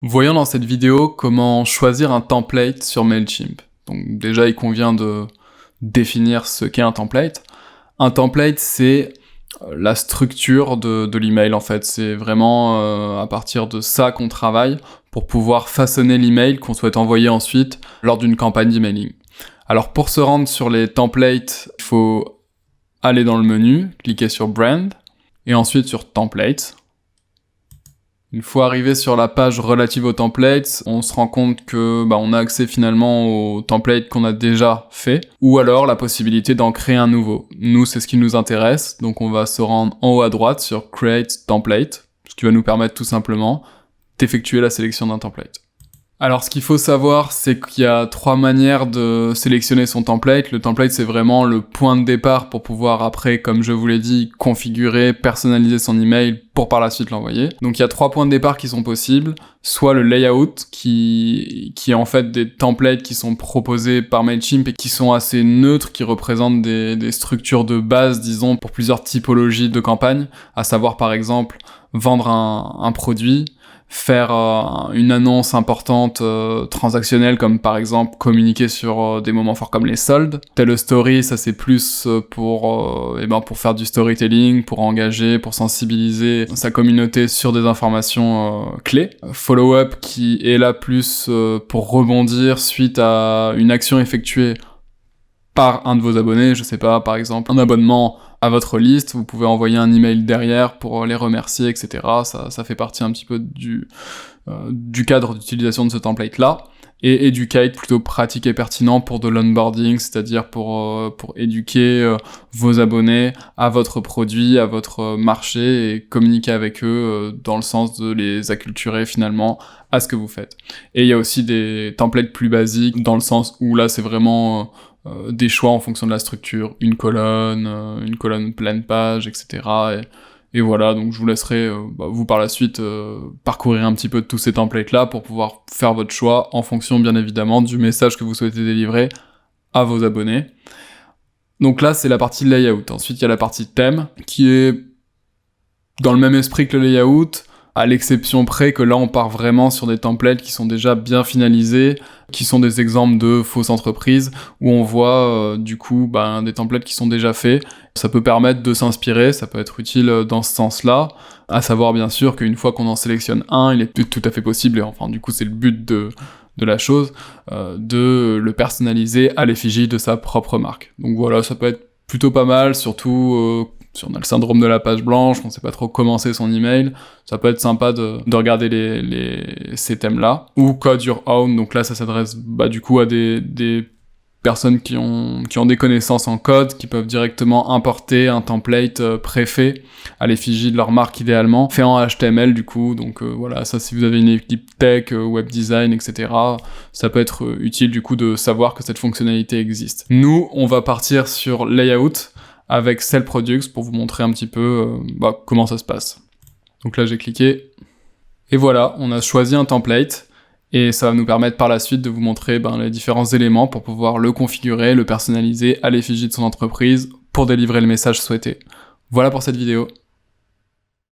Voyons dans cette vidéo comment choisir un template sur Mailchimp. Donc déjà, il convient de définir ce qu'est un template. Un template, c'est la structure de l'email en fait. C'est vraiment à partir de ça qu'on travaille pour pouvoir façonner l'email qu'on souhaite envoyer ensuite lors d'une campagne d'emailing. Alors pour se rendre sur les templates, il faut aller dans le menu, cliquer sur Brand, et ensuite sur Templates. Une fois arrivé sur la page relative aux templates, on se rend compte que on a accès finalement aux templates qu'on a déjà fait, ou alors la possibilité d'en créer un nouveau. Nous, c'est ce qui nous intéresse, donc on va se rendre en haut à droite sur Create Template, ce qui va nous permettre tout simplement d'effectuer la sélection d'un template. Alors ce qu'il faut savoir, c'est qu'il y a 3 manières de sélectionner son template. Le template, c'est vraiment le point de départ pour pouvoir après, comme je vous l'ai dit, configurer, personnaliser son email pour par la suite l'envoyer. Donc il y a 3 points de départ qui sont possibles. Soit le layout, qui est en fait des templates qui sont proposés par Mailchimp et qui sont assez neutres, qui représentent des structures de base, disons, pour plusieurs typologies de campagnes, à savoir par exemple vendre un produit, faire une annonce importante transactionnelle, comme par exemple communiquer sur des moments forts comme les soldes. Tell a story, ça c'est plus pour faire du storytelling, pour engager, pour sensibiliser sa communauté sur des informations clés. Follow-up qui est là plus pour rebondir suite à une action effectuée par un de vos abonnés, je sais pas, par exemple un abonnement à votre liste, vous pouvez envoyer un email derrière pour les remercier, etc. Ça fait partie un petit peu du cadre d'utilisation de ce template-là. Et educate, plutôt pratique et pertinent pour de l'onboarding, c'est-à-dire pour éduquer vos abonnés à votre produit, à votre marché, et communiquer avec eux dans le sens de les acculturer finalement à ce que vous faites. Et il y a aussi des templates plus basiques, dans le sens où là c'est vraiment des choix en fonction de la structure, une colonne pleine page, etc. Et voilà, donc je vous laisserai, vous par la suite, parcourir un petit peu de tous ces templates-là pour pouvoir faire votre choix en fonction, bien évidemment, du message que vous souhaitez délivrer à vos abonnés. Donc là, c'est la partie layout. Ensuite, il y a la partie thème, qui est dans le même esprit que le layout, à l'exception près que là, on part vraiment sur des templates qui sont déjà bien finalisés, qui sont des exemples de fausses entreprises, où on voit des templates qui sont déjà faits. Ça peut permettre de s'inspirer, ça peut être utile dans ce sens-là, à savoir bien sûr qu'une fois qu'on en sélectionne un, il est tout à fait possible, et enfin du coup c'est le but de la chose, de le personnaliser à l'effigie de sa propre marque. Donc voilà, ça peut être plutôt pas mal, surtout si on a le syndrome de la page blanche, qu'on sait pas trop commencer son email, ça peut être sympa de regarder ces thèmes-là. Ou Code Your Own, donc là ça s'adresse du coup à des personnes qui ont des connaissances en code, qui peuvent directement importer un template préfet à l'effigie de leur marque idéalement, fait en HTML du coup, donc voilà, ça si vous avez une équipe tech, web design, etc., ça peut être utile du coup de savoir que cette fonctionnalité existe. Nous, on va partir sur Layout, avec Sell Products pour vous montrer un petit peu comment ça se passe. Donc là j'ai cliqué, et voilà, on a choisi un template, et ça va nous permettre par la suite de vous montrer les différents éléments pour pouvoir le configurer, le personnaliser à l'effigie de son entreprise pour délivrer le message souhaité. Voilà pour cette vidéo.